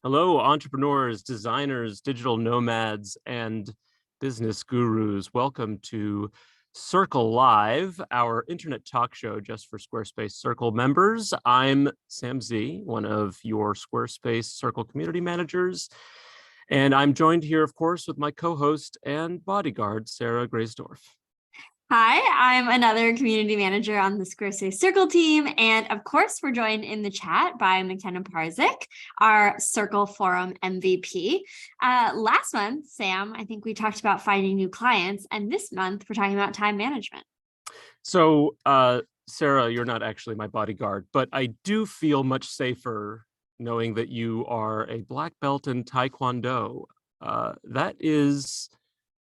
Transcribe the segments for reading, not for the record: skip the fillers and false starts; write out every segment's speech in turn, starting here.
Hello, entrepreneurs, designers, digital nomads, and business gurus. Welcome to Circle Live, our internet talk show just for Squarespace Circle members. I'm Sam Z, one of your Squarespace Circle community managers. And I'm joined here, of course, with my co-host and bodyguard, Sarah Graysdorf. Hi, I'm another community manager on the Squarespace Circle team. And of course, we're joined in the chat by McKenna Parzik, our Circle Forum MVP. Last month, Sam, I think we talked about finding new clients. And this month, we're talking about time management. So, Sarah, you're not actually my bodyguard, but I do feel much safer knowing that you are a black belt in Taekwondo. That is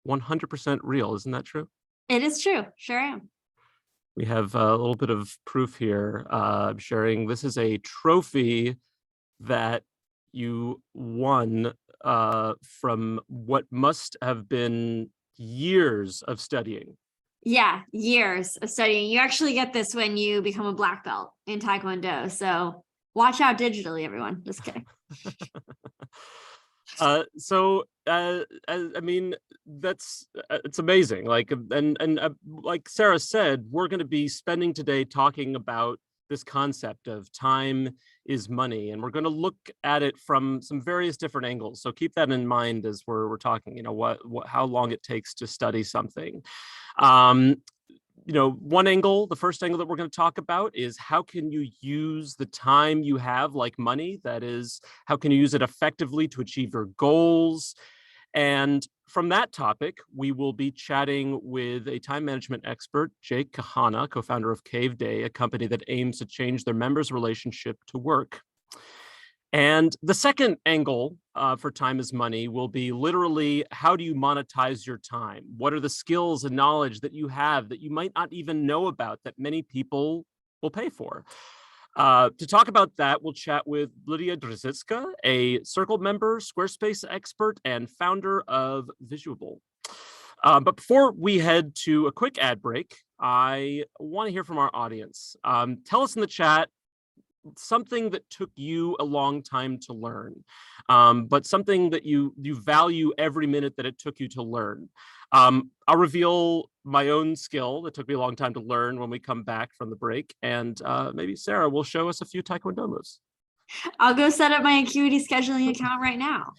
100% real, isn't that true? It is true. Sure am. We have a little bit of proof here. Sharing this is a trophy that you won from what must have been years of studying. Yeah, years of studying. You actually get this when you become a black belt in Taekwondo. So watch out digitally, everyone. Just kidding. I mean, that's it's amazing. Like, and like Sarah said, we're going to be spending today talking about this concept of time is money, and we're going to look at it from some various different angles. So keep that in mind as we're talking. You know how long it takes to study something. One angle, the first angle that we're going to talk about is how can you use the time you have like money? That is, how can you use it effectively to achieve your goals? And from that topic, we will be chatting with a time management expert, Jake Kahana, co-founder of Caveday, a company that aims to change their members' relationship to work. And the second angle for time is money will be literally, how do you monetize your time? What are the skills and knowledge that you have that you might not even know about that many people will pay for? To talk about that, we'll chat with Lidia Drzewiecka, a Circle member, Squarespace expert, and founder of Visuable. But before we head to a quick ad break, I want to hear from our audience. Tell us in the chat something that took you a long time to learn, but something that you value every minute that it took you to learn. I'll reveal my own skill that took me a long time to learn when we come back from the break, and maybe Sarah will show us a few Taekwondo moves. I'll go set up my Acuity scheduling account right now.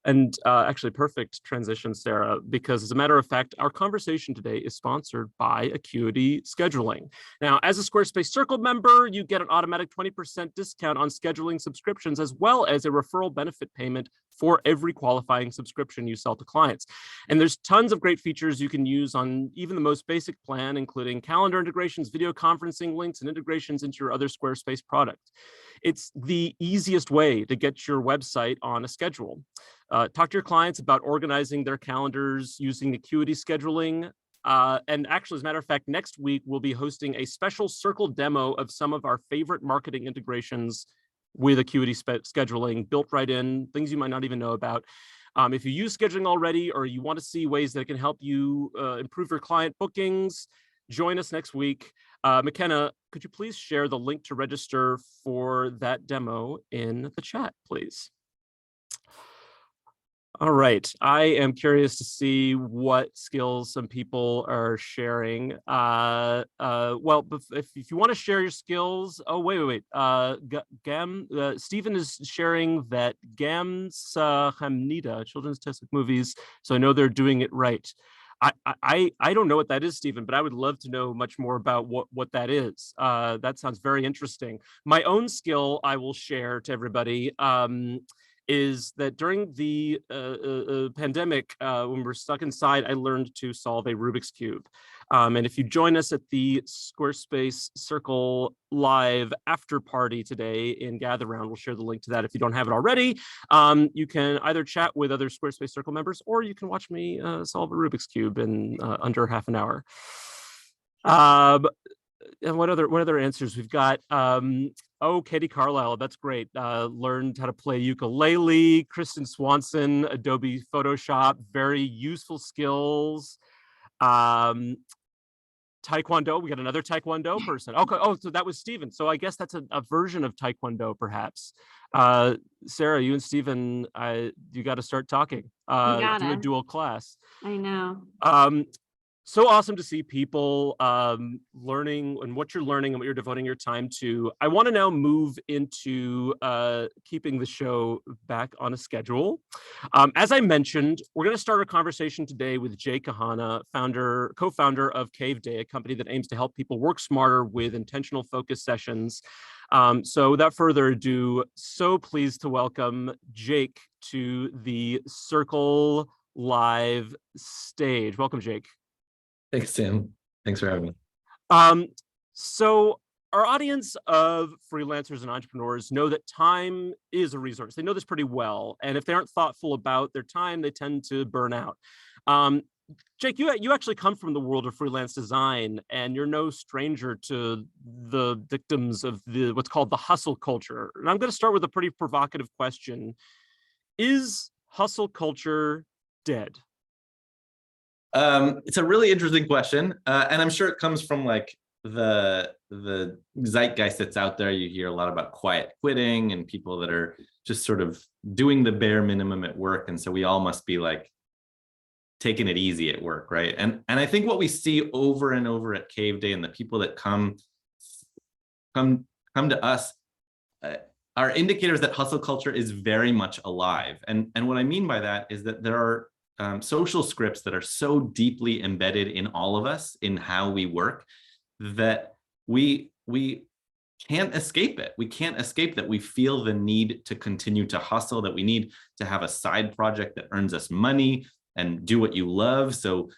And actually, perfect transition, Sarah, because as a matter of fact, our conversation today is sponsored by Acuity Scheduling. Now, as a Squarespace Circle member, you get an automatic 20% discount on scheduling subscriptions, as well as a referral benefit payment for every qualifying subscription you sell to clients. And there's tons of great features you can use on even the most basic plan, including calendar integrations, video conferencing links, and integrations into your other Squarespace product. It's the easiest way to get your website on a schedule. Talk to your clients about organizing their calendars using Acuity scheduling. And actually, as a matter of fact, next week, we'll be hosting a special Circle demo of some of our favorite marketing integrations with Acuity scheduling, built right in, things you might not even know about. If you use scheduling already, or you want to see ways that it can help you improve your client bookings, join us next week. McKenna, could you please share the link to register for that demo in the chat, please? All right, I am curious to see what skills some people are sharing. Well, if you want to share your skills, oh, wait. Stephen is sharing that Gam's Hamnida, children's textbook movies, so I know they're doing it right. I don't know what that is, Stephen, but I would love to know much more about what that is. That sounds very interesting. My own skill I will share to everybody is that during the pandemic, when we're stuck inside, I learned to solve a Rubik's Cube. And if you join us at the Squarespace Circle Live after party today in Gather Round, we'll share the link to that if you don't have it already. You can either chat with other Squarespace Circle members, or you can watch me solve a Rubik's Cube in under half an hour. And what other answers we've got? Oh, Katie Carlisle, that's great. Learned how to play ukulele. Kristen Swanson, Adobe Photoshop, very useful skills. Taekwondo. We got another Taekwondo person. Okay. Oh, so that was Stephen. So I guess that's a version of Taekwondo, perhaps. Sarah, you and Stephen, you got to start talking. We Do a gotta. dual class. I know. So awesome to see people learning and what you're learning and what you're devoting your time to. I want to now move into keeping the show back on a schedule. As I mentioned, we're going to start a conversation today with Jake Kahana, co-founder of Caveday, a company that aims to help people work smarter with intentional focus sessions. So without further ado, so pleased to welcome Jake to the Circle Live stage. Welcome, Jake. Thanks, Tim. Thanks for having me. So our audience of freelancers and entrepreneurs know that time is a resource. They know this pretty well. And if they aren't thoughtful about their time, they tend to burn out. Jake, you actually come from the world of freelance design, and you're no stranger to the victims of what's called the hustle culture. And I'm going to start with a pretty provocative question. Is hustle culture dead? It's a really interesting question, and I'm sure it comes from like the zeitgeist that's out there. You hear a lot about quiet quitting and people that are just sort of doing the bare minimum at work, and so we all must be like taking it easy at work, right? And I think what we see over and over at Caveday and the people that come to us are indicators that hustle culture is very much alive. And what I mean by that is that there are social scripts that are so deeply embedded in all of us, in how we work, that we can't escape it. We can't escape that. We feel the need to continue to hustle, that we need to have a side project that earns us money and do what you love. So,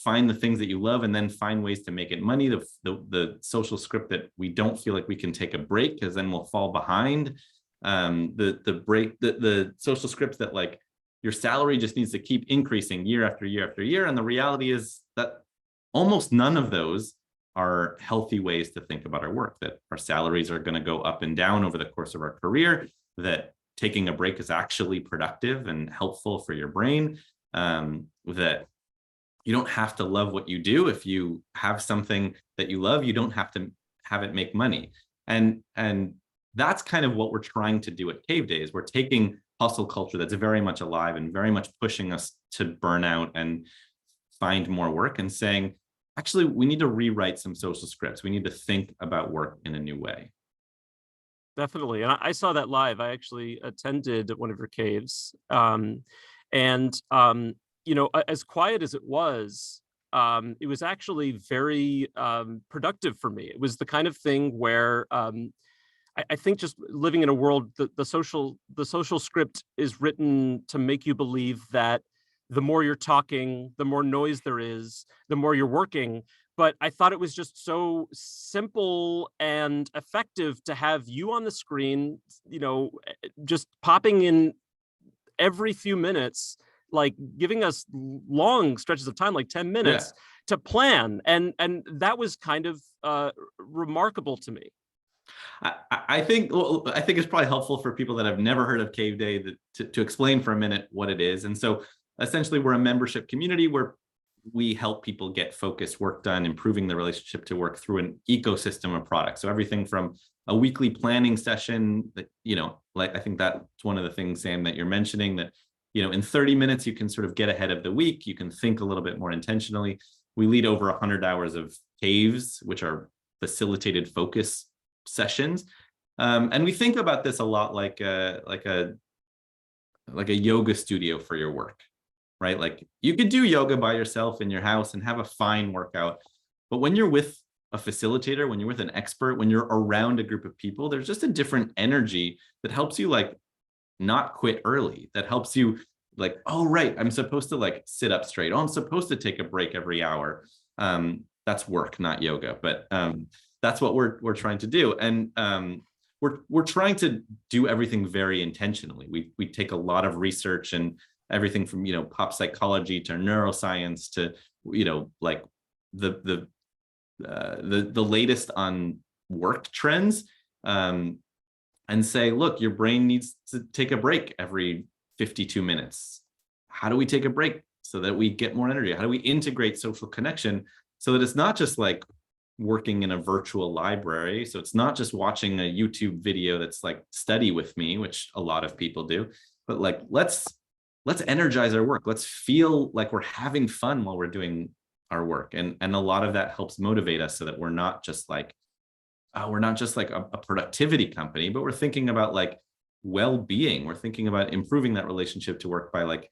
find the things that you love and then find ways to make it money. The social script that we don't feel like we can take a break because then we'll fall behind. The social scripts that like, your salary just needs to keep increasing year after year after year. And the reality is that almost none of those are healthy ways to think about our work, that our salaries are going to go up and down over the course of our career, that taking a break is actually productive and helpful for your brain, that you don't have to love what you do. If you have something that you love, you don't have to have it make money. And that's kind of what we're trying to do at Caveday, is we're taking hustle culture that's very much alive and very much pushing us to burn out and find more work, and saying, actually, we need to rewrite some social scripts. We need to think about work in a new way. Definitely. And I saw that live. I actually attended one of your caves. As quiet as it was actually very productive for me. It was the kind of thing where I think just living in a world, the social script is written to make you believe that the more you're talking, the more noise there is, the more you're working. But I thought it was just so simple and effective to have you on the screen, just popping in every few minutes, like giving us long stretches of time, like 10 minutes to plan. And that was kind of remarkable to me. I think it's probably helpful for people that have never heard of Caveday to explain for a minute what it is. And so essentially, we're a membership community where we help people get focused work done, improving the relationship to work through an ecosystem of products. So everything from a weekly planning session that, like I think that's one of the things, Sam, that you're mentioning, that, in 30 minutes, you can sort of get ahead of the week. You can think a little bit more intentionally. We lead over 100 hours of caves, which are facilitated focus sessions. And we think about this a lot like a yoga studio for your work, right? Like you could do yoga by yourself in your house and have a fine workout. But when you're with a facilitator, when you're with an expert, when you're around a group of people, there's just a different energy that helps you like not quit early, that helps you like, oh, right, I'm supposed to like sit up straight. Oh, I'm supposed to take a break every hour. That's work, not yoga. But that's what we're trying to do. And we're trying to do everything very intentionally. We take a lot of research and everything from, pop psychology to neuroscience to, like the latest on work trends, and say, look, your brain needs to take a break every 52 minutes. How do we take a break so that we get more energy? How do we integrate social connection so that it's not just like working in a virtual library. So it's not just watching a YouTube video that's like study with me, which a lot of people do, but like, let's energize our work. Let's feel like we're having fun while we're doing our work. And a lot of that helps motivate us so that we're not just like a productivity company, but we're thinking about like well-being. We're thinking about improving that relationship to work by like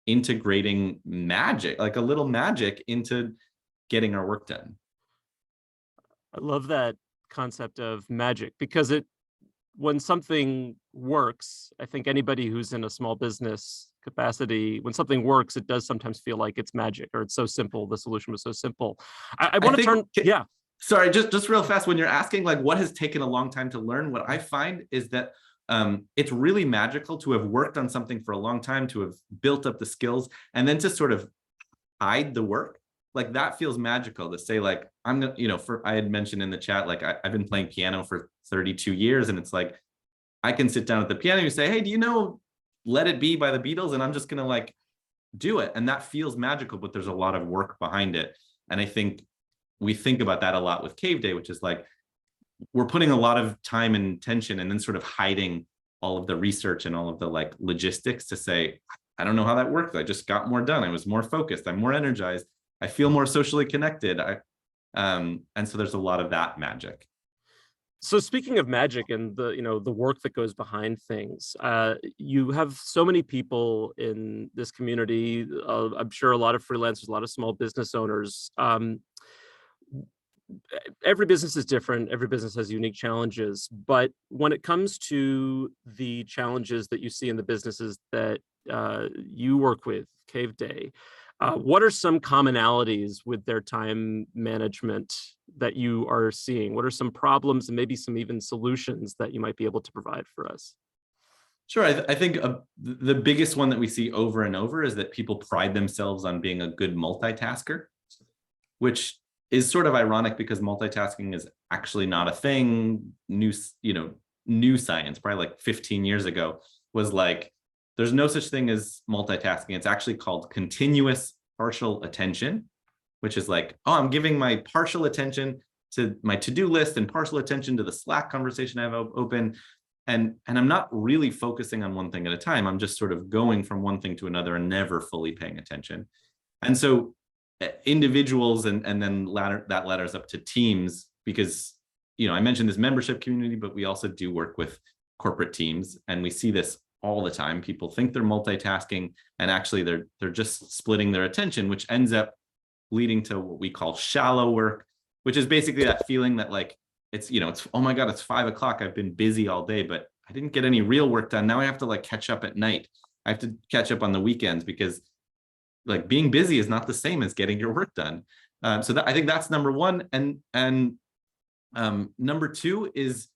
integrating magic, like a little magic into getting our work done. I love that concept of magic because when something works, I think anybody who's in a small business capacity, when something works, it does sometimes feel like it's magic or it's so simple. The solution was so simple. I want to turn, yeah. Sorry, just real fast. When you're asking like what has taken a long time to learn, what I find is that it's really magical to have worked on something for a long time, to have built up the skills, and then to sort of hide the work. Like that feels magical to say like, I'm gonna, I had mentioned in the chat, like I've been playing piano for 32 years. And it's like, I can sit down at the piano and say, hey, do you know Let It Be by the Beatles? And I'm just gonna like do it. And that feels magical, but there's a lot of work behind it. And I think we think about that a lot with Caveday, which is like, we're putting a lot of time and attention and then sort of hiding all of the research and all of the like logistics to say, I don't know how that worked. I just got more done. I was more focused. I'm more energized. I feel more socially connected. And so there's a lot of that magic. So speaking of magic and the work that goes behind things, you have so many people in this community. I'm sure a lot of freelancers, a lot of small business owners. Every business is different. Every business has unique challenges. But when it comes to the challenges that you see in the businesses that you work with, Caveday, what are some commonalities with their time management that you are seeing? What are some problems and maybe some even solutions that you might be able to provide for us? Sure. I think the biggest one that we see over and over is that people pride themselves on being a good multitasker, which is sort of ironic because multitasking is actually not a thing. New science, probably like 15 years ago, was like, there's no such thing as multitasking. It's actually called continuous partial attention, which is like, oh, I'm giving my partial attention to my to-do list and partial attention to the Slack conversation I have open. And I'm not really focusing on one thing at a time. I'm just sort of going from one thing to another and never fully paying attention. And so individuals and then that ladders up to teams, because I mentioned this membership community, but we also do work with corporate teams, and we see this all the time. People think they're multitasking, and actually they're just splitting their attention, which ends up leading to what we call shallow work, which is basically that feeling that like it's oh my god, it's 5 o'clock. I've been busy all day, but I didn't get any real work done. Now I have to like catch up at night. I have to catch up on the weekends because like being busy is not the same as getting your work done. So I think that's number one. And number two is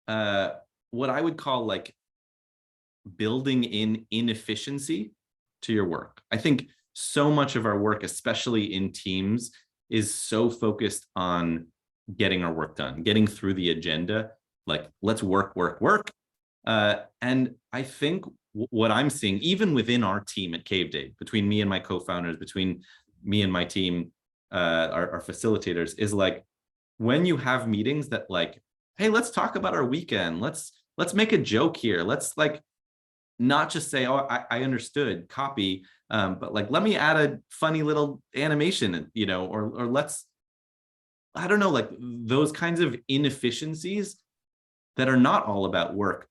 what I would call like building in inefficiency to your work. I think so much of our work, especially in teams, is so focused on getting our work done, getting through the agenda, like let's work. And I think what I'm seeing, even within our team at Caveday, between me and my co-founders, between me and my team, our facilitators, is like when you have meetings that like, hey, let's talk about our weekend. Let's make a joke here. Let's like not just say, oh, I understood, copy, but like, let me add a funny little animation, or let's, I don't know, like those kinds of inefficiencies that are not all about work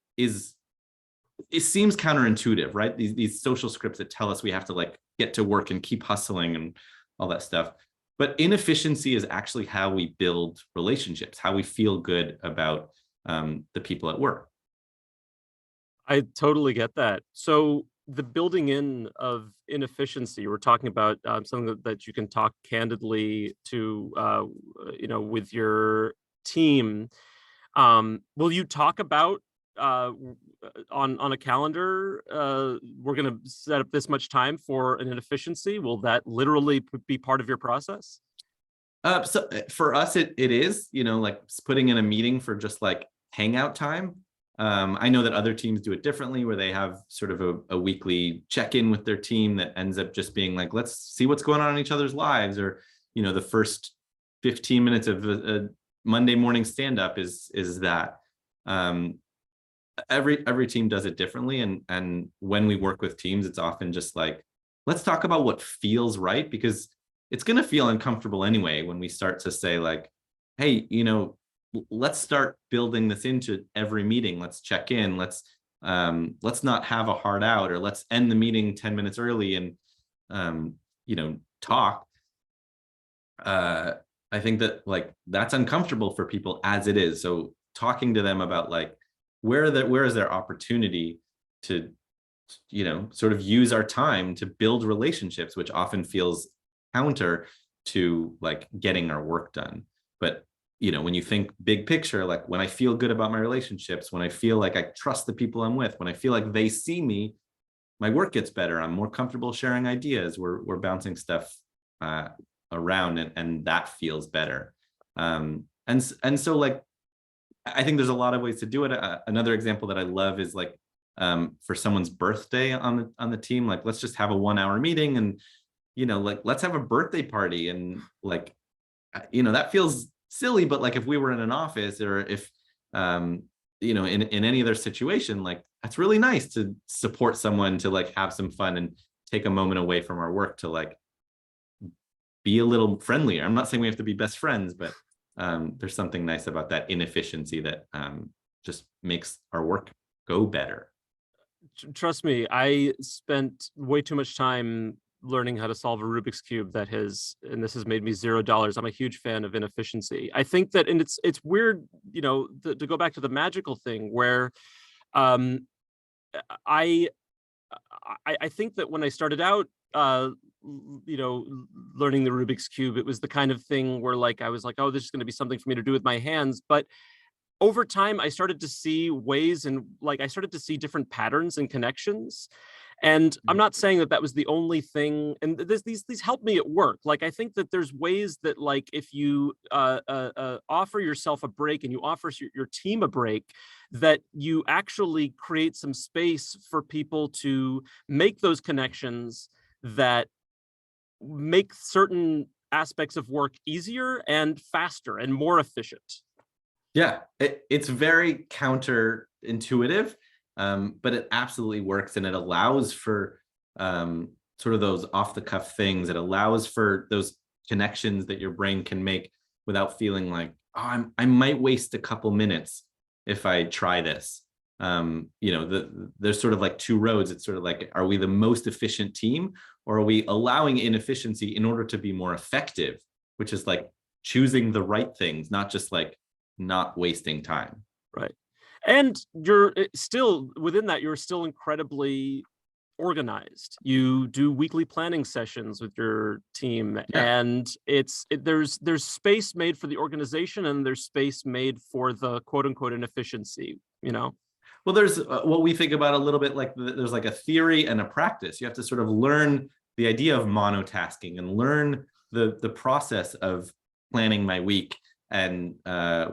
it seems counterintuitive, right? These social scripts that tell us we have to like get to work and keep hustling and all that stuff. But inefficiency is actually how we build relationships, how we feel good about the people at work. I totally get that. So the building in of inefficiency, we're talking about something that you can talk candidly to, with your team. Will you talk about on a calendar, we're going to set up this much time for an inefficiency? Will that literally be part of your process? So for us, it is, like putting in a meeting for just like hangout time. I know that other teams do it differently, where they have sort of a weekly check-in with their team that ends up just being like, let's see what's going on in each other's lives, or the first 15 minutes of a Monday morning stand-up is that. Every team does it differently, and when we work with teams, it's often just like, let's talk about what feels right, because it's going to feel uncomfortable anyway when we start to say like, hey, let's start building this into every meeting. Let's check in. Let's not have a hard out, or let's end the meeting 10 minutes early and talk. I think that like that's uncomfortable for people as it is. So talking to them about like where is their opportunity to sort of use our time to build relationships, which often feels counter to like getting our work done. But when you think big picture, like when I feel good about my relationships, when I feel like I trust the people I'm with, when I feel like they see me, my work gets better. I'm more comfortable sharing ideas. We're bouncing stuff around, and that feels better. And so like, I think there's a lot of ways to do it. Another example that I love is like, for someone's birthday on the team, like let's just have a 1-hour meeting, and like let's have a birthday party, and like that feels silly, but like if we were in an office, or if in any other situation, like that's really nice to support someone, to like have some fun and take a moment away from our work to like be a little friendlier. I'm not saying we have to be best friends, but there's something nice about that inefficiency that just makes our work go better. Trust me, I spent way too much time learning how to solve a Rubik's Cube and this has made me $0. I'm a huge fan of inefficiency. I think that, and it's weird, to go back to the magical thing where I think that when I started out, learning the Rubik's Cube, it was the kind of thing where like, I was like, oh, this is going to be something for me to do with my hands. But over time, I started to see ways, and like, I started to see different patterns and connections. And I'm not saying that was the only thing, and these help me at work. Like, I think that there's ways that, like, if you offer yourself a break and you offer your team a break, that you actually create some space for people to make those connections that make certain aspects of work easier and faster and more efficient. Yeah, it's very counterintuitive. But it absolutely works, and it allows for sort of those off the cuff things. It allows for those connections that your brain can make without feeling like, oh, I might waste a couple minutes if I try this. There's sort of like two roads. It's sort of like, are we the most efficient team, or are we allowing inefficiency in order to be more effective, which is like choosing the right things, not just like not wasting time. Right. And you're still within that, you're still incredibly organized. You do weekly planning sessions with your team, and there's space made for the organization, and there's space made for the quote unquote inefficiency, Well, there's what we think about a little bit like there's like a theory and a practice. You have to sort of learn the idea of monotasking and learn the process of planning my week. And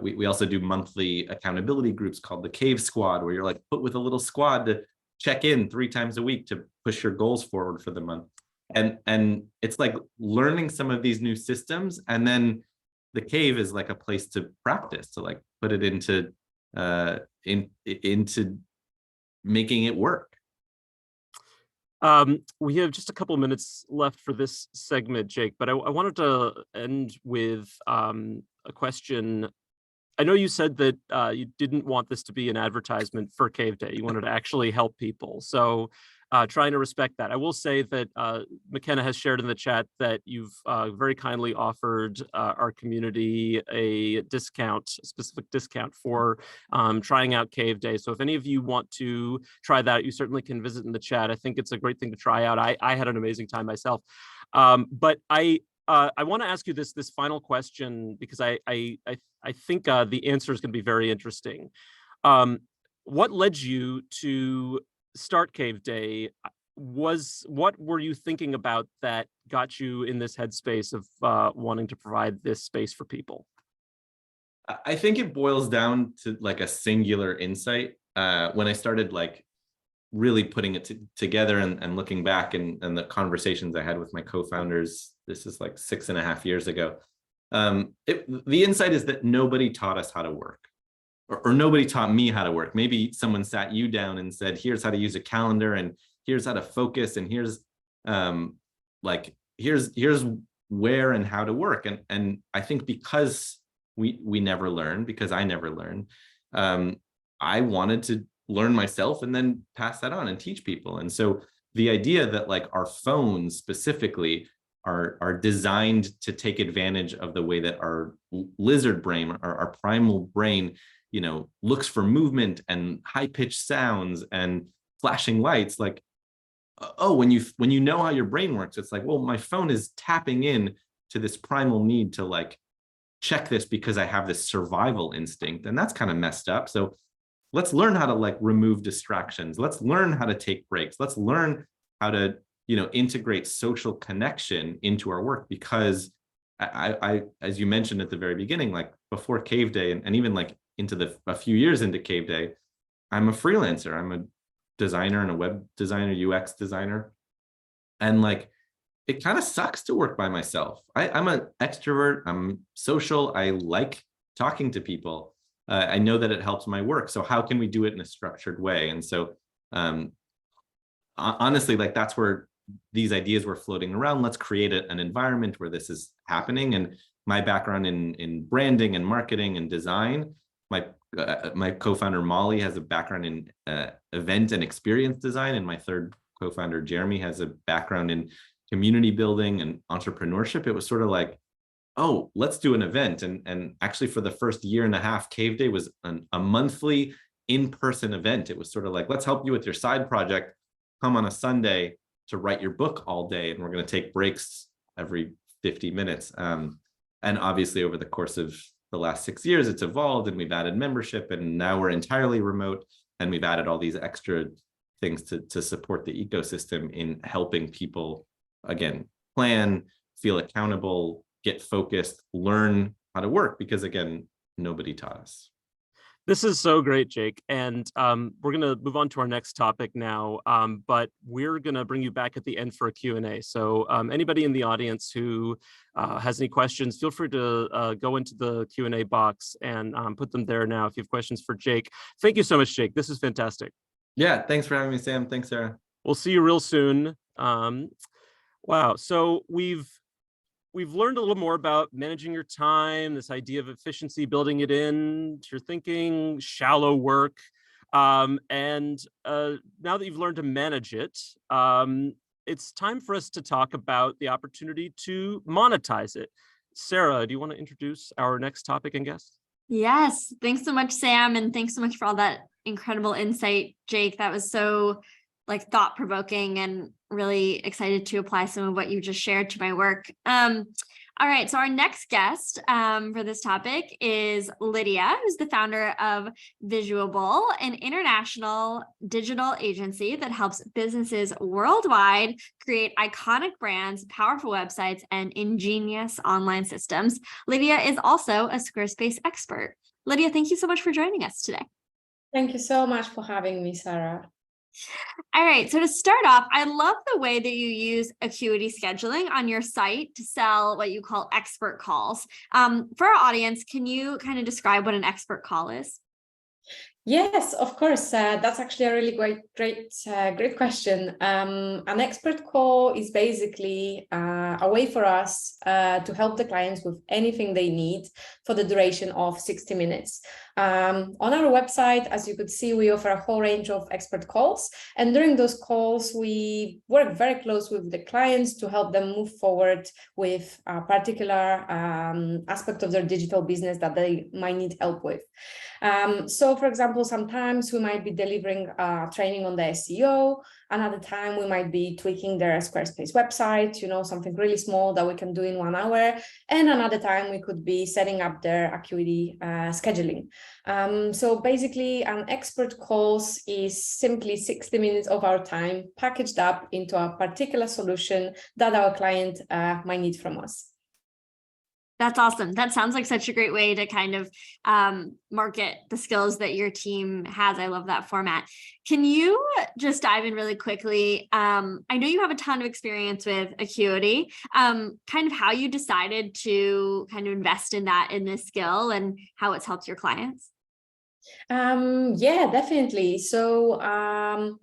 we also do monthly accountability groups called the Cave Squad, where you're like put with a little squad to check in 3 times a week to push your goals forward for the month. And it's like learning some of these new systems, and then the cave is like a place to practice, to like put it into making it work. We have just a couple minutes left for this segment, Jake, but I wanted to end with a question. I know you said that you didn't want this to be an advertisement for Caveday. You wanted to actually help people. So trying to respect that. I will say that McKenna has shared in the chat that you've very kindly offered our community a specific discount for trying out Caveday. So if any of you want to try that, you certainly can visit in the chat. I think it's a great thing to try out. I had an amazing time myself. But I want to ask you this final question, because I think the answer is going to be very interesting. What led you to start Caveday? What were you thinking about that got you in this headspace of wanting to provide this space for people? I think it boils down to like a singular insight. When I started like really putting it together and looking back and the conversations I had with my co-founders, this is like 6.5 years ago. the insight is that nobody taught us how to work, or nobody taught me how to work. Maybe someone sat you down and said, here's how to use a calendar, and here's how to focus, and here's here's where and how to work. And I think because we never learned, because I never learned, I wanted to learn myself and then pass that on and teach people. And so the idea that like our phones specifically are designed to take advantage of the way that our lizard brain, our primal brain, you know, looks for movement and high-pitched sounds and flashing lights. Like, oh, when you know how your brain works, it's like, well, my phone is tapping in to this primal need to like check this because I have this survival instinct, and that's kind of messed up. So let's learn how to like remove distractions. Let's learn how to take breaks. Let's learn how to, you know, integrate social connection into our work, because I as you mentioned at the very beginning, like before Caveday and even like into a few years into Caveday, I'm a freelancer. I'm a designer and a web designer, UX designer. And like, it kind of sucks to work by myself. I'm an extrovert. I'm social. I like talking to people. I know that it helps my work. So how can we do it in a structured way? And so honestly, like that's where these ideas were floating around. Let's create an environment where this is happening. And my background in branding and marketing and design, my co-founder Molly has a background in event and experience design, and my third co-founder Jeremy has a background in community building and entrepreneurship. It was sort of like, oh, let's do an event. And actually for the first year and a half, Caveday was a monthly in-person event. It was sort of like, let's help you with your side project. Come on a Sunday to write your book all day, and we're going to take breaks every 50 minutes. And obviously over the course of the last 6 years, it's evolved, and we've added membership, and now we're entirely remote, and we've added all these extra things to support the ecosystem in helping people, again, plan, feel accountable, get focused, learn how to work, because again, nobody taught us. This is so great, Jake. And we're going to move on to our next topic now, but we're going to bring you back at the end for a Q&A. So anybody in the audience who has any questions, feel free to go into the Q&A box and put them there now if you have questions for Jake. Thank you so much, Jake. This is fantastic. Yeah, thanks for having me, Sam. Thanks, Sarah. We'll see you real soon. Wow. So we've learned a little more about managing your time, this idea of efficiency, building it in to your thinking, shallow work. And now that you've learned to manage it, it's time for us to talk about the opportunity to monetize it. Sarah, do you want to introduce our next topic and guest? Yes. Thanks so much, Sam. And thanks so much for all that incredible insight, Jake. That was so like thought-provoking, and really excited to apply some of what you just shared to my work. All right, so our next guest for this topic is Lidia, who's the founder of Visuable, an international digital agency that helps businesses worldwide create iconic brands, powerful websites, and ingenious online systems. Lidia is also a Squarespace expert. Lidia, thank you so much for joining us today. Thank you so much for having me, Sarah. All right, so to start off, I love the way that you use Acuity scheduling on your site to sell what you call expert calls. For our audience, can you kind of describe what an expert call is? Yes, of course. That's actually a really great question. An expert call is basically a way for us to help the clients with anything they need for the duration of 60 minutes. On our website, as you could see, we offer a whole range of expert calls. And during those calls, we work very close with the clients to help them move forward with a particular aspect of their digital business that they might need help with. So, for example, sometimes we might be delivering training on the SEO. Another time we might be tweaking their Squarespace website, you know, something really small that we can do in 1 hour. And another time we could be setting up their Acuity scheduling. So basically, an expert calls is simply 60 minutes of our time packaged up into a particular solution that our client might need from us. That's awesome. That sounds like such a great way to kind of market the skills that your team has. I love that format. Can you just dive in really quickly? I know you have a ton of experience with Acuity, kind of how you decided to kind of invest in this skill and how it's helped your clients. Yeah, definitely. So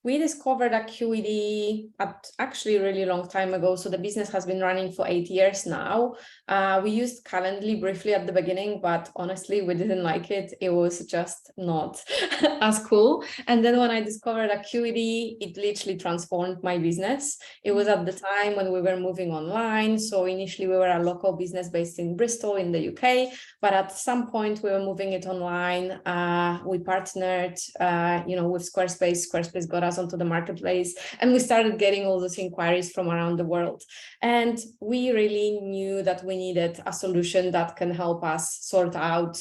we discovered Acuity at actually a really long time ago. So the business has been running for 8 years now. We used Calendly briefly at the beginning, but honestly, we didn't like it. It was just not as cool. And then when I discovered Acuity, it literally transformed my business. It was at the time when we were moving online. So initially we were a local business based in Bristol in the UK, but at some point we were moving it online. We partnered, with Squarespace. Squarespace got us onto the marketplace, and we started getting all those inquiries from around the world. And we really knew that we needed a solution that can help us sort out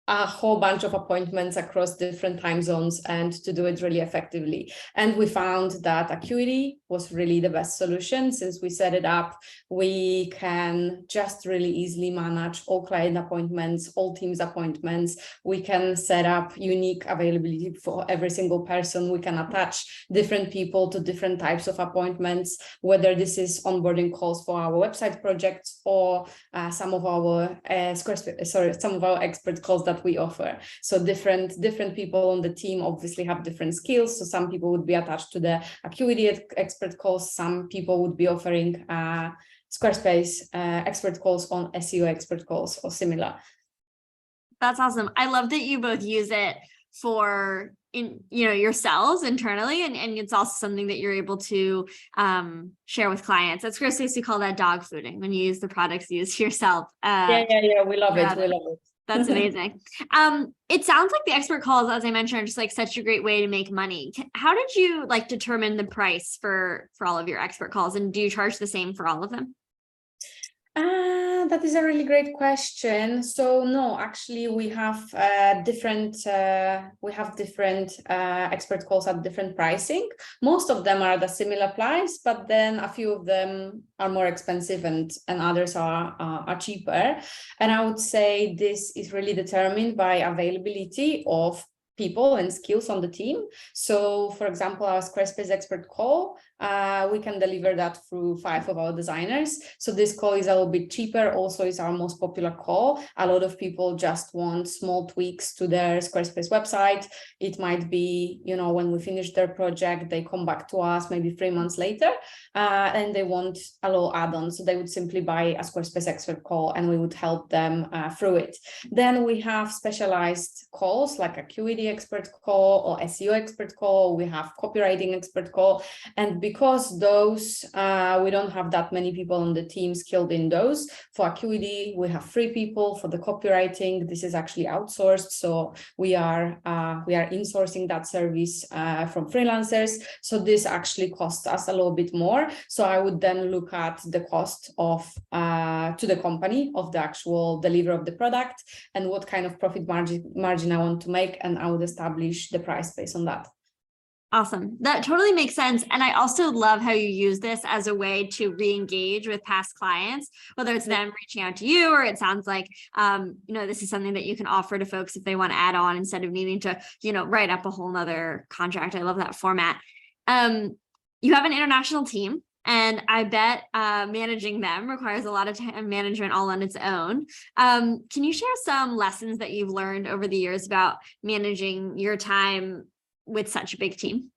a whole bunch of appointments across different time zones and to do it really effectively. And we found that Acuity was really the best solution. Since we set it up, we can just really easily manage all client appointments, all teams appointments. We can set up unique availability for every single person. We can attach different people to different types of appointments, whether this is onboarding calls for our website projects or some of our expert calls that we offer. So different people on the team obviously have different skills. So some people would be attached to the Acuity expert calls. Some people would be offering Squarespace expert calls on SEO expert calls or similar. That's awesome. I love that you both use it for yourselves internally, and it's also something that you're able to share with clients. At Squarespace, we call that dog fooding, when you use the products you use yourself. Yeah, we love it. We love it. That's amazing. It sounds like the expert calls, as I mentioned, are just like such a great way to make money. How did you determine the price for all of your expert calls, and do you charge the same for all of them? That is a really great question. So no, actually we have different expert calls at different pricing. Most of them are at a similar price, but then a few of them are more expensive and others are cheaper. And I would say this is really determined by availability of people and skills on the team. So for example, our Squarespace expert call, we can deliver that through 5 of our designers. So this call is a little bit cheaper. Also, it's our most popular call. A lot of people just want small tweaks to their Squarespace website. It might be, when we finish their project, they come back to us maybe 3 months later, and they want a little add-on. So they would simply buy a Squarespace expert call and we would help them through it. Then we have specialized calls like Acuity expert call or SEO expert call. We have copywriting expert call. And because those, we don't have that many people on the team skilled in those. For Acuity, we have 3 people. For the copywriting, this is actually outsourced. So we are insourcing that service from freelancers. So this actually costs us a little bit more. So I would then look at the cost of to the company of the actual delivery of the product and what kind of profit margin I want to make, and I would establish the price based on that. Awesome. That totally makes sense. And I also love how you use this as a way to re-engage with past clients, whether it's them reaching out to you, or it sounds like, this is something that you can offer to folks if they want to add on instead of needing to, write up a whole nother contract. I love that format. You have an international team, and I bet managing them requires a lot of time management all on its own. Can you share some lessons that you've learned over the years about managing your time with such a big team?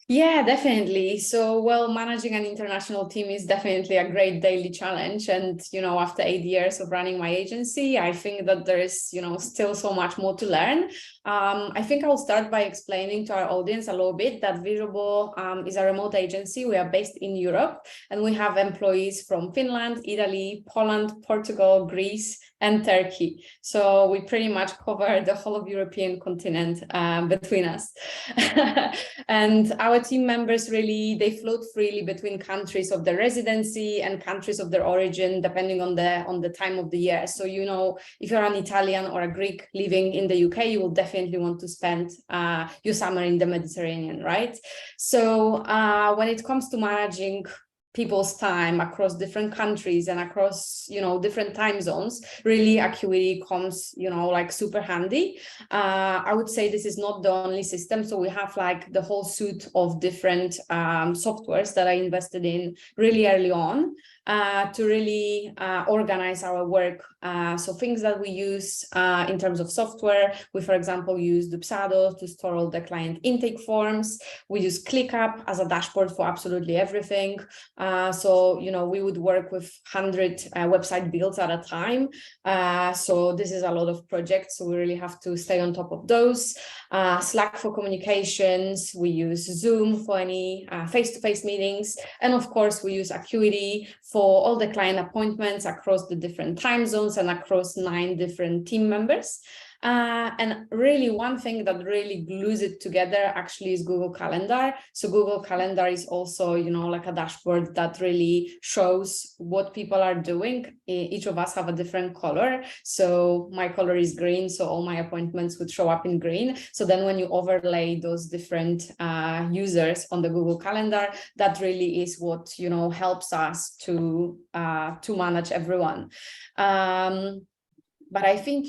Yeah, definitely. So, managing an international team is definitely a great daily challenge. And, after 8 years of running my agency, I think that there is, still so much more to learn. I think I'll start by explaining to our audience a little bit that Visuable is a remote agency. We are based in Europe, and we have employees from Finland, Italy, Poland, Portugal, Greece, and Turkey. So we pretty much cover the whole of European continent between us. And our team members they float freely between countries of their residency and countries of their origin, depending on the time of the year. So, if you're an Italian or a Greek living in the UK, you will definitely want to spend your summer in the Mediterranean, right? So when it comes to managing people's time across different countries and across, different time zones, really Acuity comes, like super handy. I would say this is not the only system. So we have like the whole suite of different softwares that I invested in really early on to really organize our work. So things that we use in terms of software, we, for example, use Dubsado to store all the client intake forms. We use ClickUp as a dashboard for absolutely everything. So, we would work with 100 website builds at a time. So this is a lot of projects. So we really have to stay on top of those. Slack for communications. We use Zoom for any face-to-face meetings. And of course, we use Acuity for all the client appointments across the different time zones and across 9 different team members. And really one thing that really glues it together actually is Google Calendar. So Google Calendar is also, like a dashboard that really shows what people are doing. Each of us have a different color. So my color is green, so all my appointments would show up in green. So then when you overlay those different users on the Google Calendar, that really is what, helps us to manage everyone. But I think,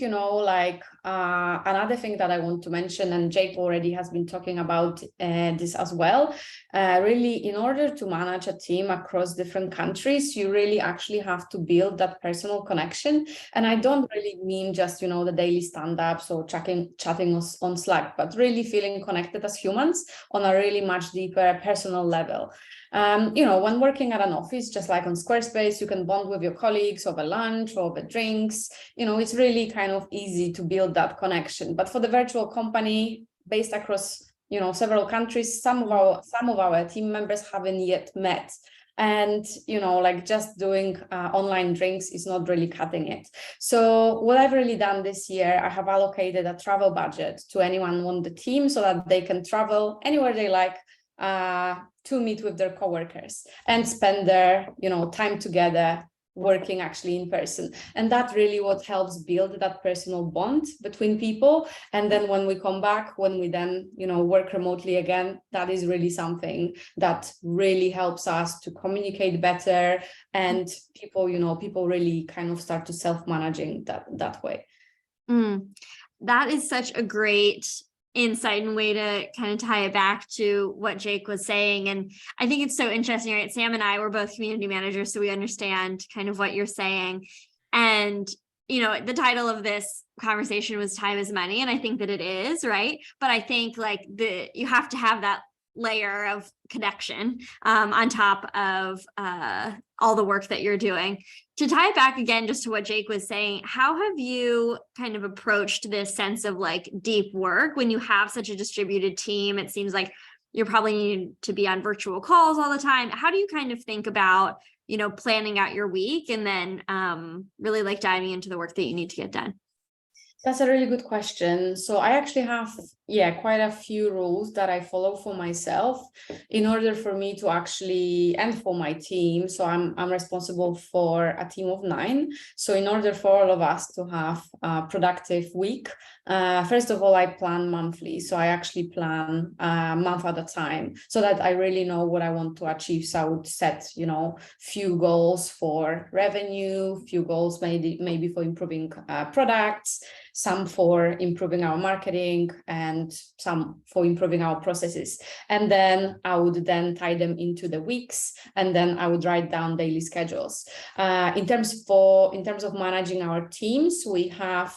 another thing that I want to mention, and Jake already has been talking about this as well, really, in order to manage a team across different countries, you really actually have to build that personal connection. And I don't really mean just, the daily stand-ups or chatting on Slack, but really feeling connected as humans on a really much deeper personal level. When working at an office, just like on Squarespace, you can bond with your colleagues over lunch or over drinks. It's really kind of easy to build that connection. But for the virtual company based across, several countries, some of our team members haven't yet met. And, just doing online drinks is not really cutting it. So what I've really done this year, I have allocated a travel budget to anyone on the team so that they can travel anywhere they like to meet with their coworkers and spend their, time together working actually in person. And that really what helps build that personal bond between people. And then when we come back, when we then, work remotely again, that is really something that really helps us to communicate better. And people really kind of start to self-managing that way. That is such a great insight and way to kind of tie it back to what Jake was saying. And I think it's so interesting, right? Sam and I were both community managers, so we understand kind of what you're saying. And, the title of this conversation was Time is Money. And I think that it is, right? But I think like you have to have that layer of connection on top of all the work that you're doing. To tie it back again, just to what Jake was saying, how have you kind of approached this sense of like deep work when you have such a distributed team? It seems like you're probably needing to be on virtual calls all the time. How do you kind of think about, planning out your week and then really like diving into the work that you need to get done? That's a really good question. So I actually have, quite a few rules that I follow for myself in order for me to actually, and for my team. So I'm responsible for a team of 9. So in order for all of us to have a productive week, first of all, I plan monthly. So I actually plan a month at a time so that I really know what I want to achieve. So I would set, few goals for revenue, few goals maybe for improving products, some for improving our marketing, and some for improving our processes. And then I would then tie them into the weeks, and then I would write down daily schedules. In terms of managing our teams, we have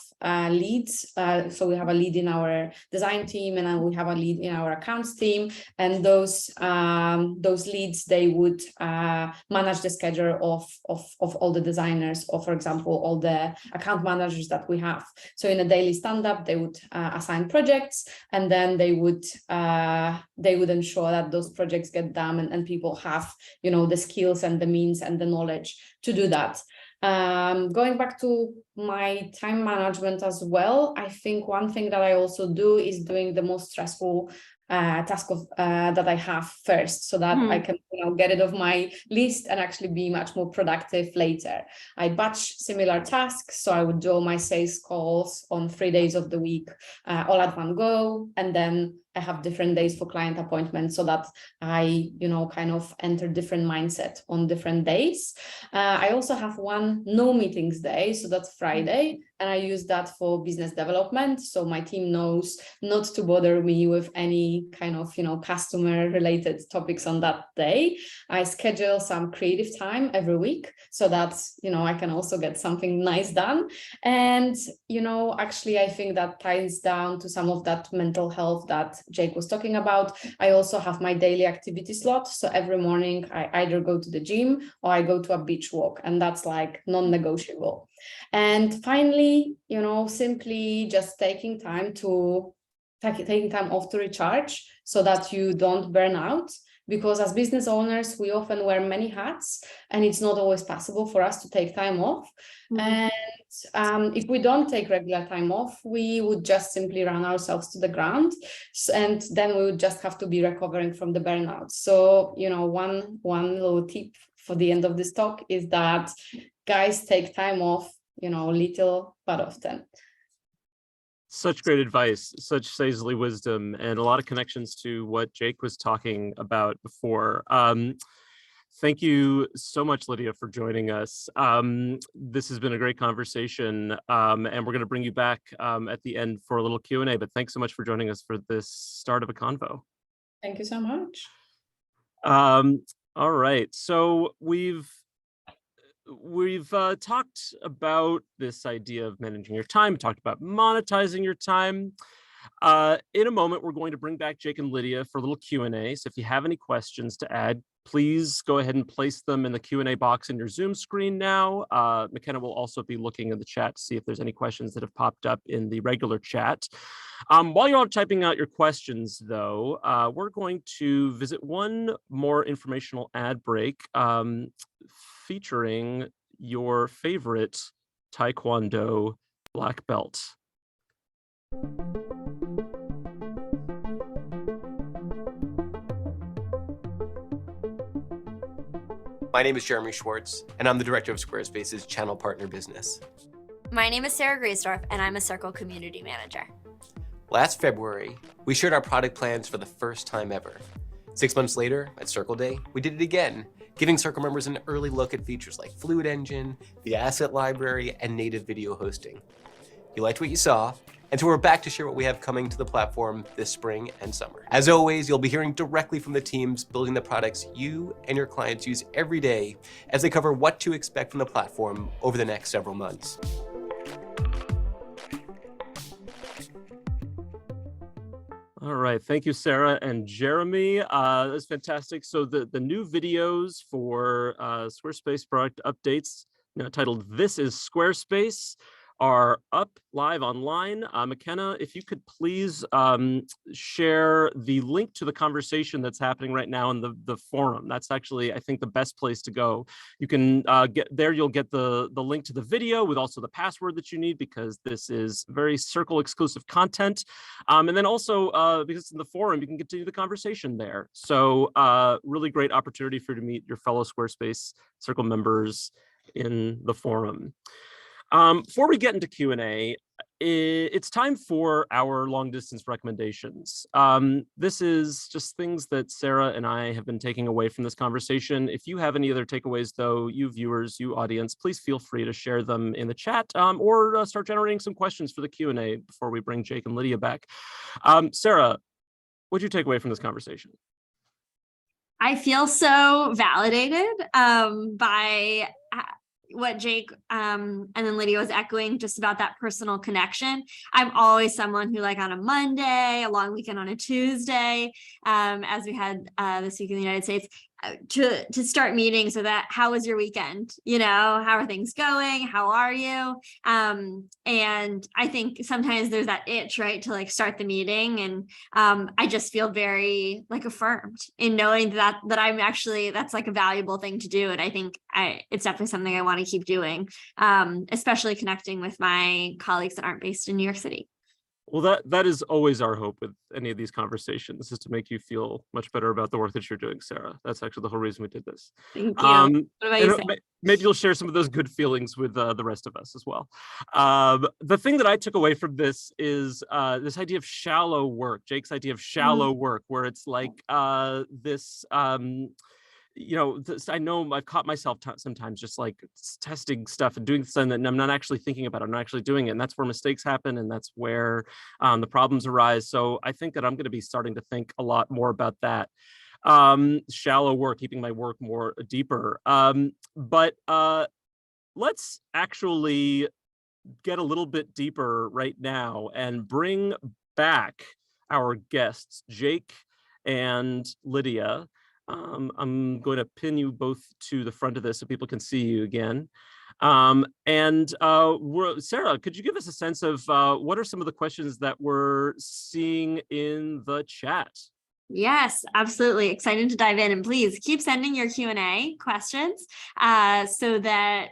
leads. So we have a lead in our design team, and then we have a lead in our accounts team. And those leads, they would manage the schedule of all the designers, or for example, all the account managers that we have. So in a daily stand-up, they would assign projects, and then they would ensure that those projects get done, and people have, the skills and the means and the knowledge to do that. Going back to my time management as well, I think one thing that I also do is doing the most stressful task that I have first, so that I can get it off my list and actually be much more productive later. I batch similar tasks, so I would do all my sales calls on 3 days of the week all at one go, and then I have different days for client appointments so that I, kind of enter different mindset on different days. I also have one no meetings day, so that's Friday, and I use that for business development. So my team knows not to bother me with any kind of, customer related topics on that day. I schedule some creative time every week so that, I can also get something nice done. And, actually, I think that ties down to some of that mental health that Jake was talking about. I also have my daily activity slot. So every morning I either go to the gym or I go to a beach walk, and that's like non-negotiable. And finally, simply just taking time off to recharge so that you don't burn out. Because as business owners, we often wear many hats, and it's not always possible for us to take time off. And if we don't take regular time off, we would just simply run ourselves to the ground, and then we would just have to be recovering from the burnout. So, one little tip for the end of this talk is that guys, take time off, little but often. Such great advice, such sagely wisdom, and a lot of connections to what Jake was talking about before. Thank you so much, Lidia, for joining us. This has been a great conversation, and we're going to bring you back at the end for a little Q&A, but thanks so much for joining us for this start of a convo. Thank you so much. All right, so we've talked about this idea of managing your time, talked about monetizing your time. In a moment, we're going to bring back Jake and Lidia for a little Q&A. So if you have any questions to add, please go ahead and place them in the Q&A box in your Zoom screen now. McKenna will also be looking in the chat to see if there's any questions that have popped up in the regular chat. While you're all typing out your questions, though, we're going to visit one more informational ad break featuring your favorite Taekwondo black belt. My name is Jeremy Schwartz, and I'm the director of Squarespace's channel partner business. My name is Sarah Greysdorf, and I'm a Circle community manager. Last February, we shared our product plans for the first time ever. 6 months later, at Circle Day, we did it again, giving Circle members an early look at features like Fluid Engine, the asset library, and native video hosting. You liked what you saw, and so we're back to share what we have coming to the platform this spring and summer. As always, you'll be hearing directly from the teams building the products you and your clients use every day as they cover what to expect from the platform over the next several months. All right, thank you, Sarah and Jeremy. That's fantastic. So the new videos for Squarespace product updates, titled "This is Squarespace," are up live online. McKenna, if you could please share the link to the conversation that's happening right now in the forum. That's actually, I think, the best place to go. You can get there, you'll get the link to the video with also the password that you need, because this is very Circle exclusive content. And then also, because it's in the forum, you can continue the conversation there. So really great opportunity for you to meet your fellow Squarespace Circle members in the forum. Before we get into Q&A, it's time for our long distance recommendations. This is just things that Sarah and I have been taking away from this conversation. If you have any other takeaways, though, you viewers, you audience, please feel free to share them in the chat or start generating some questions for the Q&A before we bring Jake and Lidia back. Sarah, what did you take away from this conversation? I feel so validated by what Jake and then Lidia was echoing just about that personal connection. I'm always someone who, like, on a Monday, a long weekend on a Tuesday, as we had this week in the United States, to start meetings so that, how was your weekend? How are things going? How are you? And I think sometimes there's that itch, right, to like start the meeting. And I just feel very like affirmed in knowing that I'm actually, that's like a valuable thing to do. And I think it's definitely something I want to keep doing, especially connecting with my colleagues that aren't based in New York City. Well, that is always our hope with any of these conversations, is to make you feel much better about the work that you're doing, Sarah. That's actually the whole reason we did this. Thank you. What about you, And Sam? maybe you'll share some of those good feelings with the rest of us as well. The thing that I took away from this is this idea of shallow work, Jake's idea of shallow work, where it's like this I know I've caught myself sometimes just like testing stuff and doing something that I'm not actually thinking about. I'm not actually doing it. And that's where mistakes happen. And that's where the problems arise. So I think that I'm going to be starting to think a lot more about that. Shallow work, keeping my work more deeper. But let's actually get a little bit deeper right now and bring back our guests, Jake and Lidia. I'm going to pin you both to the front of this so people can see you again. Sarah, could you give us a sense of what are some of the questions that we're seeing in the chat? Yes, absolutely. Excited to dive in, and please keep sending your Q&A questions so that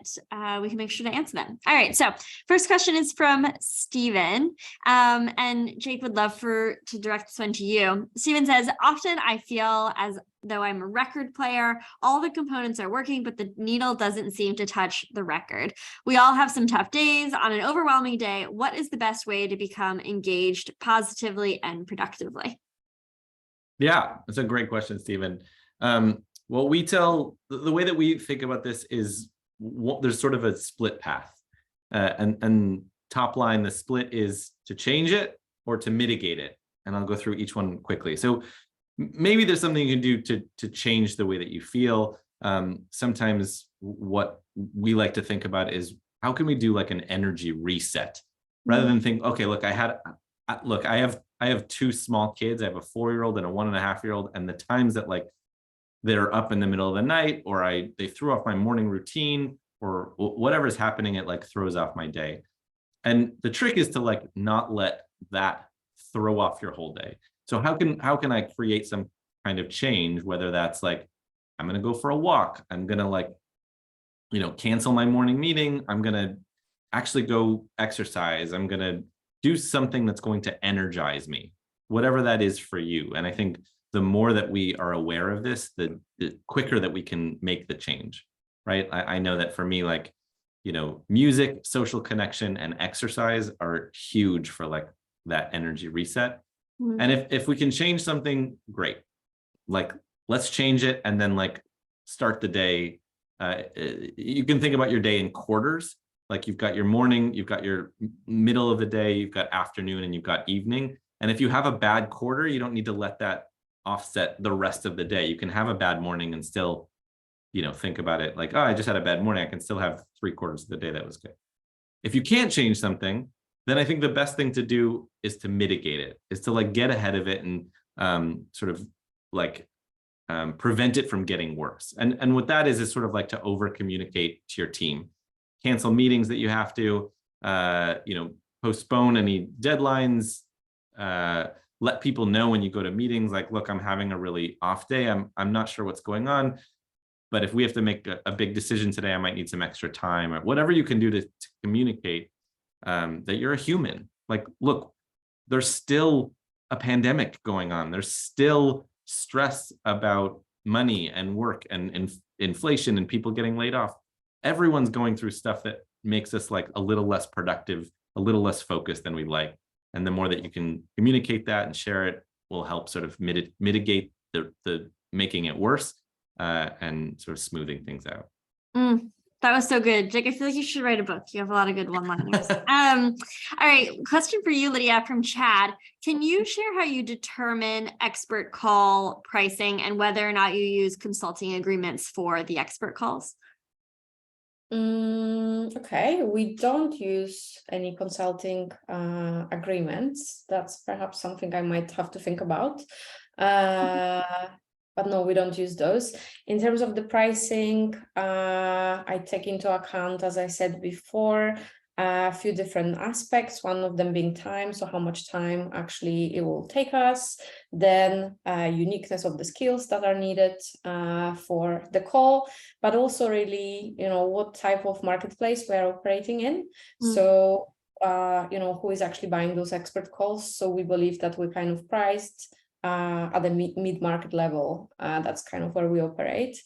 we can make sure to answer them. All right, so first question is from Steven, and Jake would love to direct this one to you. Steven says, often I feel as though I'm a record player, all the components are working, but the needle doesn't seem to touch the record. We all have some tough days. On an overwhelming day, what is the best way to become engaged positively and productively? Yeah, that's a great question, Stephen. Well, the way that we think about this is there's sort of a split path. And top line, the split is to change it or to mitigate it. And I'll go through each one quickly. So maybe there's something you can do to change the way that you feel. Sometimes what we like to think about is how can we do like an energy reset rather than think, okay, look, I have two small kids. I have a 4-year-old and a 1.5-year-old, and the times that like they're up in the middle of the night, or they threw off my morning routine, or whatever's happening, it like throws off my day. And the trick is to like not let that throw off your whole day. So how can I create some kind of change, whether that's like I'm gonna go for a walk, I'm gonna like cancel my morning meeting, I'm gonna actually go exercise, I'm gonna do something that's going to energize me, whatever that is for you. And I think the more that we are aware of this, the quicker that we can make the change, right? I know that for me, like, music, social connection, and exercise are huge for like that energy reset. Mm-hmm. And if we can change something, great. Like, let's change it and then like start the day. You can think about your day in quarters. Like you've got your morning, you've got your middle of the day, you've got afternoon, and you've got evening. And if you have a bad quarter, you don't need to let that offset the rest of the day. You can have a bad morning and still, think about it like, oh, I just had a bad morning. I can still have 3/4 of the day that was good. If you can't change something, then I think the best thing to do is to mitigate it, is to like get ahead of it and sort of like prevent it from getting worse. And what that is sort of like to over communicate to your team. Cancel meetings that you have to, postpone any deadlines, let people know when you go to meetings, like, look, I'm having a really off day. I'm not sure what's going on, but if we have to make a big decision today, I might need some extra time, or whatever you can do to communicate that you're a human. Like, look, there's still a pandemic going on. There's still stress about money and work and inflation and people getting laid off. Everyone's going through stuff that makes us like a little less productive, a little less focused than we like. And the more that you can communicate that and share it will help sort of mitigate the making it worse and sort of smoothing things out. That was so good. Jake, I feel like you should write a book. You have a lot of good one-liners. All right, question for you, Lidia, from Chad. Can you share how you determine expert call pricing and whether or not you use consulting agreements for the expert calls? Okay, we don't use any consulting agreements. That's perhaps something I might have to think about. But no, we don't use those. In terms of the pricing, I take into account, as I said before, a few different aspects, one of them being time, so how much time actually it will take us, then uniqueness of the skills that are needed for the call, but also really, what type of marketplace we're operating in. So who is actually buying those expert calls. So we believe that we're kind of priced at the mid-market level. That's kind of where we operate.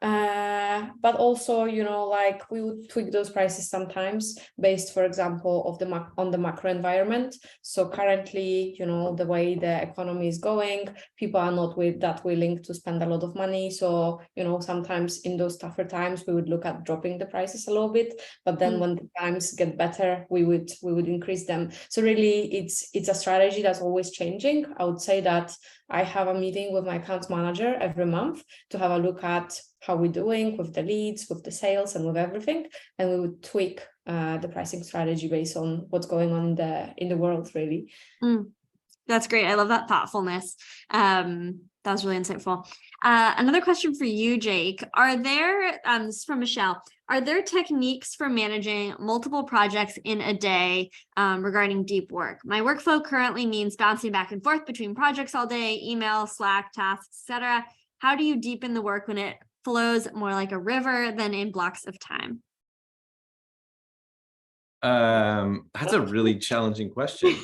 But also, like we would tweak those prices sometimes based, for example, on the macro environment. So currently, the way the economy is going, people are not that willing to spend a lot of money. So, sometimes in those tougher times, we would look at dropping the prices a little bit. But then when the times get better, we would increase them. So really, it's a strategy that's always changing. I would say that I have a meeting with my accounts manager every month to have a look at how we're doing with the leads, with the sales, and with everything. And we would tweak the pricing strategy based on what's going on in the world, really. That's great. I love that thoughtfulness. That was really insightful. Another question for you, Jake. Are there, this is from Michelle, are there techniques for managing multiple projects in a day regarding deep work? My workflow currently means bouncing back and forth between projects all day, email, Slack, tasks, etc. How do you deepen the work when it flows more like a river than in blocks of time? That's a really challenging question.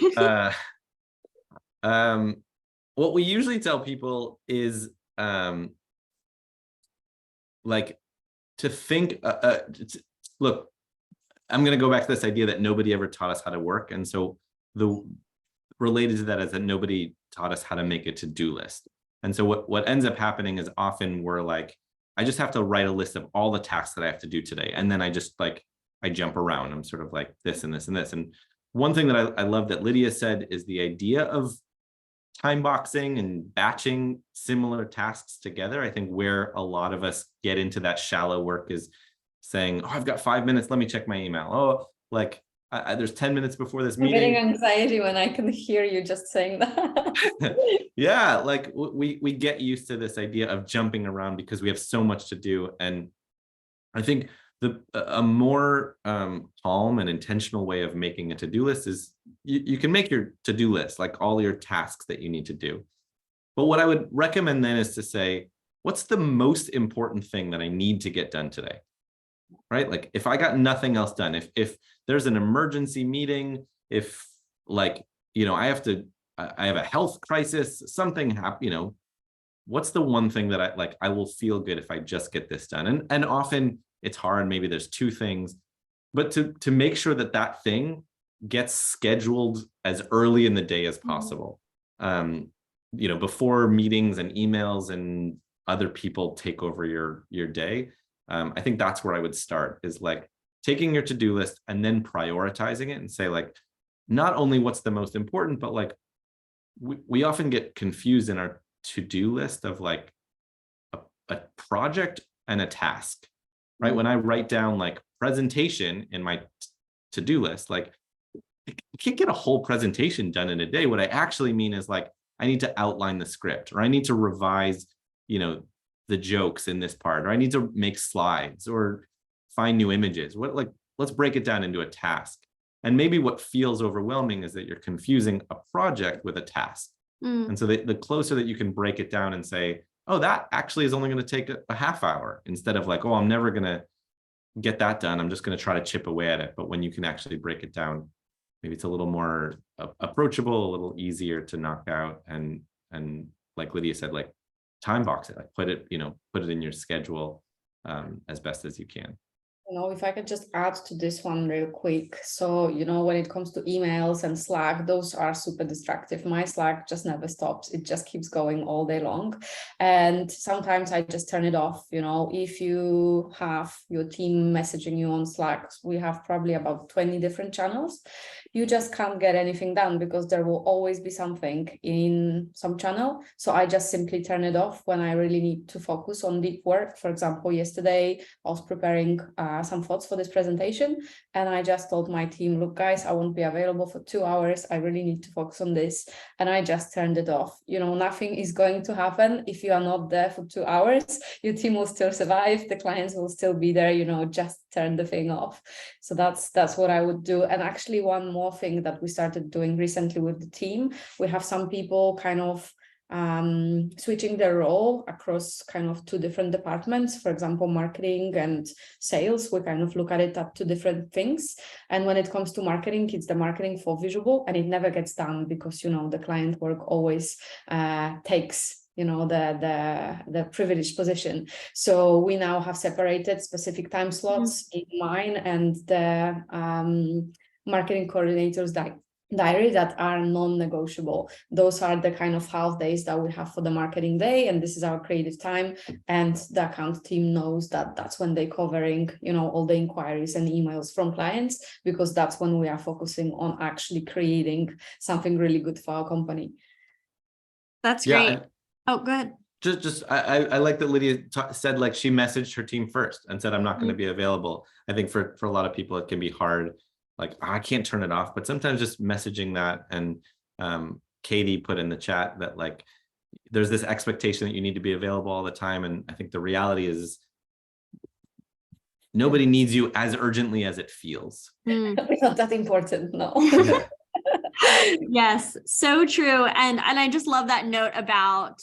What we usually tell people is like to think, look, I'm going to go back to this idea that nobody ever taught us how to work. And so related to that is that nobody taught us how to make a to-do list. And so what ends up happening is often we're like, I just have to write a list of all the tasks that I have to do today. And then I just like, I jump around. I'm sort of like this and this and this. And one thing that I love that Lidia said is the idea of time boxing and batching similar tasks together. I think where a lot of us get into that shallow work is saying, oh, I've got 5 minutes. Let me check my email. Oh, like there's 10 minutes before this meeting. I'm getting anxiety when I can hear you just saying that. Yeah, like we get used to this idea of jumping around because we have so much to do. And I think a more calm and intentional way of making a to-do list is you can make your to-do list, like all your tasks that you need to do. But what I would recommend then is to say, what's the most important thing that I need to get done today? Right? Like if I got nothing else done, if there's an emergency meeting, if like, I have a health crisis, something happened, what's the one thing that I will feel good if I just get this done? And often it's hard, maybe there's two things, but to make sure that thing gets scheduled as early in the day as possible, before meetings and emails and other people take over your day. I think that's where I would start, is like taking your to-do list and then prioritizing it and say like, not only what's the most important, but like we often get confused in our to-do list of like a project and a task, right? When I write down like presentation in my to-do list, like I can't get a whole presentation done in a day. What I actually mean is like, I need to outline the script, or I need to revise, the jokes in this part, or I need to make slides or find new images. Let's break it down into a task. And maybe what feels overwhelming is that you're confusing a project with a task. And so the closer that you can break it down and say, oh, that actually is only going to take a half hour, instead of like, oh, I'm never going to get that done, I'm just going to try to chip away at it. But when you can actually break it down, maybe it's a little more approachable, a little easier to knock out. And like Lidia said, like time box it, like put it in your schedule as best as you can. If I could just add to this one real quick. So, when it comes to emails and Slack, those are super distractive. My Slack just never stops. It just keeps going all day long. And sometimes I just turn it off. If you have your team messaging you on Slack, we have probably about 20 different channels. You just can't get anything done because there will always be something in some channel. So I just simply turn it off when I really need to focus on deep work. For example, yesterday I was preparing some thoughts for this presentation, and I just told my team, look guys, I won't be available for 2 hours. I really need to focus on this. And I just turned it off. Nothing is going to happen if you are not there for 2 hours. Your team will still survive. The clients will still be there, just turn the thing off. So that's what I would do. And actually one more thing that we started doing recently with the team, we have some people kind of switching their role across kind of two different departments. For example, marketing and sales, we kind of look at it at two different things. And when it comes to marketing, it's the marketing for Visuable, and it never gets done because, you know, the client work always takes, you know, the privileged position. So we now have separated specific time slots in mine and the marketing coordinators diary that are non-negotiable. Those are the kind of half days that we have for the marketing day, and this is our creative time, and the account team knows that that's when they're covering, you know, all the inquiries and emails from clients, because that's when we are focusing on actually creating something really good for our company. That's great. Oh, go ahead. I like that Lydia said, like, she messaged her team first and said, I'm not going to be available. I think for a lot of people, it can be hard. Like, I can't turn it off, but sometimes just messaging that, and Katie put in the chat that, like, there's this expectation that you need to be available all the time. And I think the reality is nobody needs you as urgently as it feels. It's not that important, no. Yeah. Yes, so true. And I just love that note about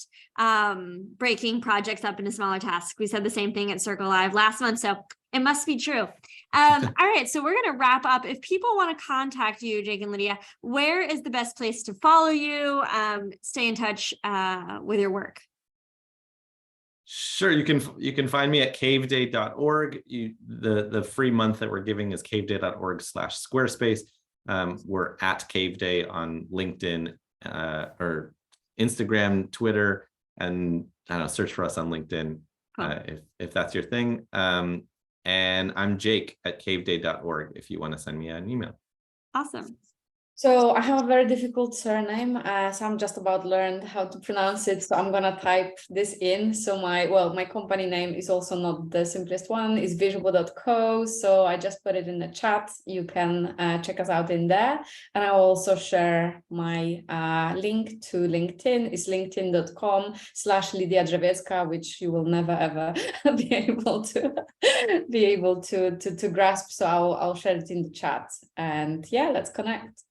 breaking projects up into smaller tasks. We said the same thing at Circle Live last month, so it must be true. All right, so we're going to wrap up. If people want to contact you, Jake and Lydia, where is the best place to follow you, stay in touch with your work? Sure, you can find me at caveday.org. The free month that we're giving is caveday.org/Squarespace. We're at Caveday on LinkedIn or Instagram, Twitter, and I don't know, search for us on LinkedIn if that's your thing. And I'm Jake at caveday.org if you want to send me an email. Awesome. So I have a very difficult surname, so I'm just about learned how to pronounce it. So I'm gonna type this in. So my company name is also not the simplest one. It's visuable.co. So I just put it in the chat. You can check us out in there. And I will also share my link to LinkedIn. It's linkedin.com/Lidia Drzewiecka, which you will never ever be able to grasp. So I'll share it in the chat. And yeah, let's connect.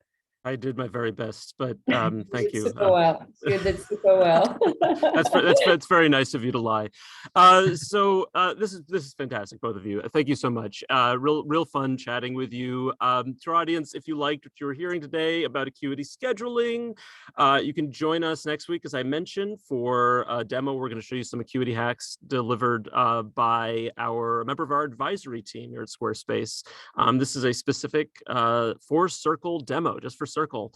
I did my very best, but thank you. Super well. You did super well. That's very nice of you to lie. So this is fantastic, both of you. Thank you so much. Real fun chatting with you. To our audience, if you liked what you were hearing today about Acuity scheduling, you can join us next week, as I mentioned, for a demo. We're going to show you some Acuity hacks delivered by a member of our advisory team here at Squarespace. This is a specific for Circle demo, just for Circle.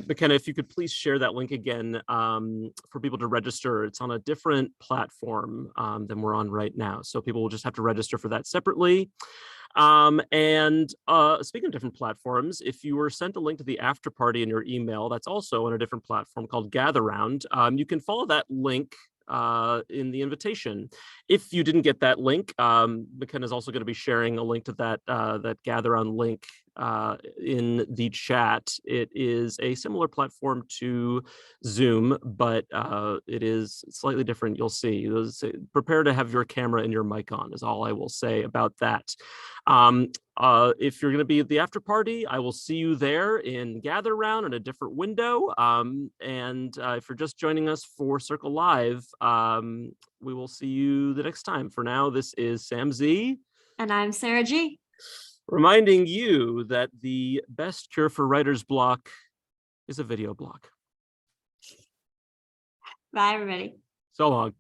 McKenna, if you could please share that link again for people to register. It's on a different platform than we're on right now, so people will just have to register for that separately. And speaking of different platforms, if you were sent a link to the after party in your email, that's also on a different platform called GatherRound. You can follow that link in the invitation. If you didn't get that link, McKenna is also going to be sharing a link to that GatherRound link in the chat. It is a similar platform to Zoom, but it is slightly different. You'll see. Prepare to have your camera and your mic on is all I will say about that. If you're going to be at the after party, I will see you there in GatherRound in a different window. And if you're just joining us for Circle Live, we will see you the next time. For now, this is Sam Z. And I'm Sarah G. Reminding you that the best cure for writer's block is a video block. Bye, everybody. So long.